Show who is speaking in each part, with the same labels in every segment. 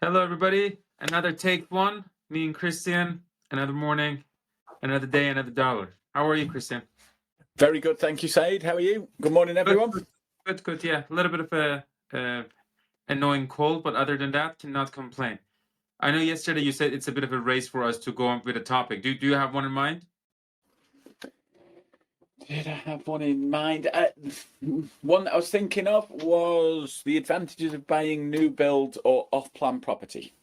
Speaker 1: Hello, everybody. Another take one. Me and Christian. Another morning, another day, another dollar. How are you, Christian?
Speaker 2: Very good, thank you, Saeed. How are you? Good morning, everyone.
Speaker 1: Good. Yeah, a little bit of a annoying cold, but other than that, cannot complain. I know yesterday you said it's a bit of a race for us to go on with a topic. Do you have one in mind?
Speaker 2: Did I have one in mind? One that I was thinking of was the advantages of buying new build or off-plan property.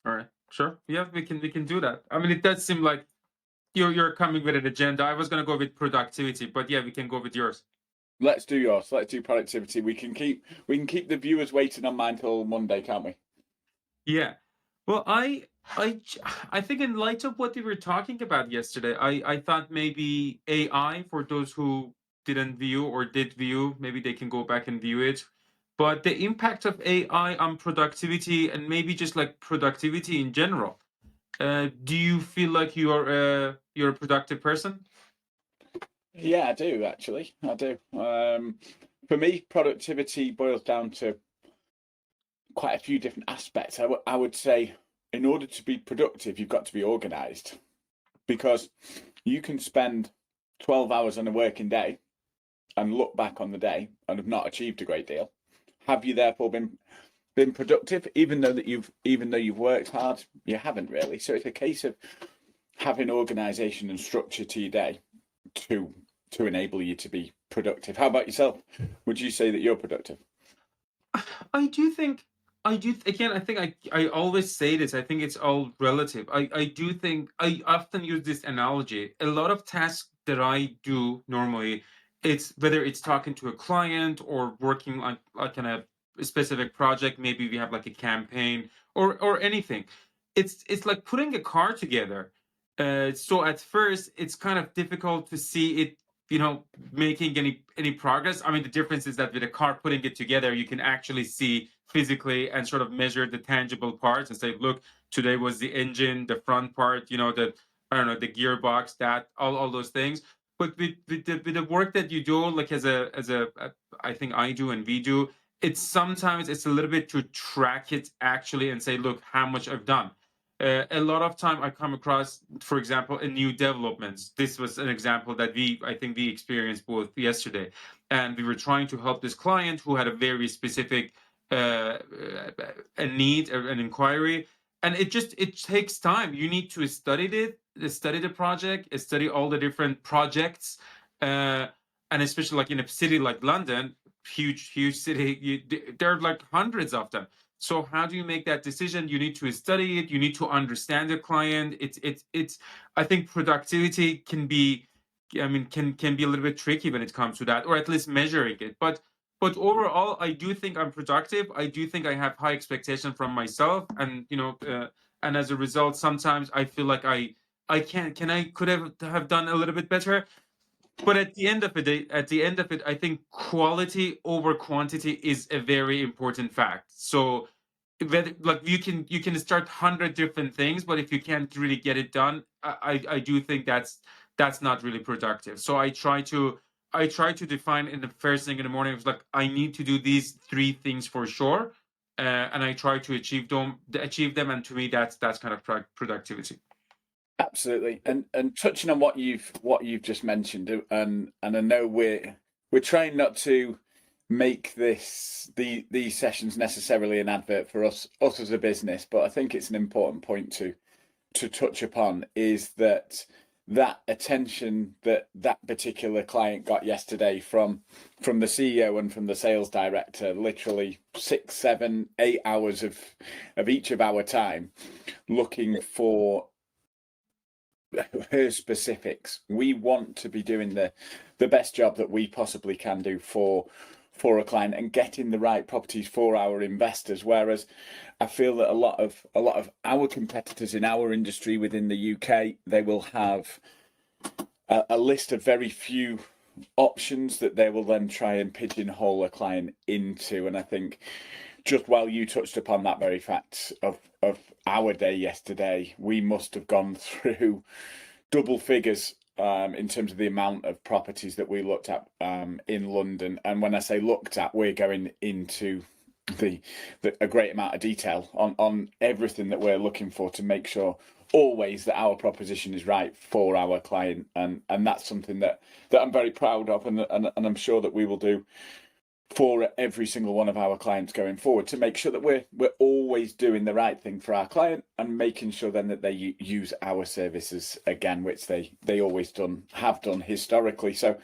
Speaker 1: All right, sure. Yeah, we can do that. I mean, it does seem like you're coming with an agenda. I was gonna go with productivity, but yeah, we can go with yours.
Speaker 2: Let's do yours. Let's do productivity. We can keep the viewers waiting on mine till Monday, can't we?
Speaker 1: Yeah. Well, I think in light of what we were talking about yesterday, I thought maybe AI, for those who didn't view or did view, maybe they can go back and view it. But the impact of AI on productivity and maybe just like productivity in general. Do you feel like you're a productive person?
Speaker 2: Yeah, I do actually. I do. For me, productivity boils down to quite a few different aspects. I would say, in order to be productive, you've got to be organized, because you can spend 12 hours on a working day and look back on the day and have not achieved a great deal. Have you therefore been productive, even though you've worked hard? You haven't really. So it's a case of having organization and structure to your day to enable you to be productive. How about yourself? Would you say that you're productive?
Speaker 1: I do think again, I think I always say this, I think it's all relative. I do think I often use this analogy. A lot of tasks that I do normally, it's whether it's talking to a client or working on like on a specific project, maybe we have like a campaign or anything. It's like putting a car together. So at first it's kind of difficult to see it, making any progress. I mean, the difference is that with a car, putting it together, you can actually see physically and sort of measure the tangible parts and say, look, today was the engine, the front part, the, I don't know, the gearbox, that all those things. But with the work that you do, like I think I do and we do, it's sometimes it's a little bit to track it actually and say, look, how much I've done. A lot of time I come across, for example, in new developments. This was an example that I think we experienced both yesterday, and we were trying to help this client who had a very specific a need, an inquiry, and it takes time. You need to study the project, study all the different projects, and especially like in a city like London, huge city, there are like hundreds of them. So how do you make that decision? You need to study it. You need to understand the client. It's. I think productivity can be, I mean, can be a little bit tricky when it comes to that, or at least measuring it. But overall, I do think I'm productive. I do think I have high expectation from myself, and and as a result, sometimes I feel like I could have done a little bit better. But at the end of it, I think quality over quantity is a very important fact. So, like you can start 100 different things, but if you can't really get it done, I do think that's not really productive. So I try to define in the first thing in the morning. It's like I need to do these three things for sure, and I try to achieve them, and to me that's kind of productivity.
Speaker 2: Absolutely. And touching on what you've just mentioned, and I know we're trying not to make these sessions necessarily an advert for us as a business, but I think it's an important point to touch upon, is that attention that particular client got yesterday from the CEO and from the sales director, literally 6, 7, 8 hours of each of our time looking for her specifics. We want to be doing the best job that we possibly can do for a client and getting the right properties for our investors. Whereas I feel that a lot of our competitors in our industry within the UK, they will have a list of very few options that they will then try and pigeonhole a client into. And I think, just while you touched upon that very fact of our day yesterday, we must have gone through double figures in terms of the amount of properties that we looked at in London. And when I say looked at, we're going into the, a great amount of detail on everything that we're looking for to make sure always that our proposition is right for our client, and that's something that I'm very proud of, and I'm sure that we will do for every single one of our clients going forward, to make sure that we're always doing the right thing for our client and making sure then that they use our services again, which they always have done historically. So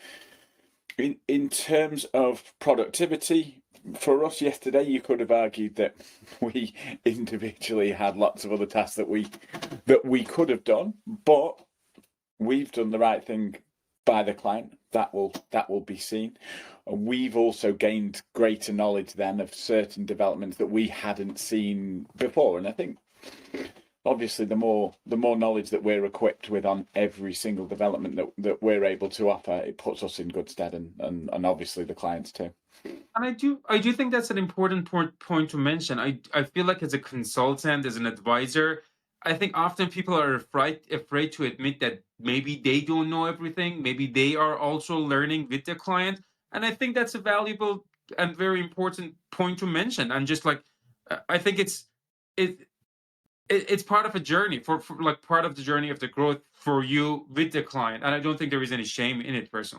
Speaker 2: in terms of productivity, for us yesterday, you could have argued that we individually had lots of other tasks that we could have done, but we've done the right thing by the client. That will be seen. We've also gained greater knowledge then of certain developments that we hadn't seen before, and I think obviously the more knowledge that we're equipped with on every single development that we're able to offer, it puts us in good stead, and obviously the clients too.
Speaker 1: And I do think that's an important point to mention. I feel like as a consultant, as an advisor, I think often people are afraid to admit that maybe they don't know everything. Maybe they are also learning with the client. And I think that's a valuable and very important point to mention. And just like I think it, it's part of a journey for like part of the journey of the growth for you with the client. And I don't think there is any shame in it personally.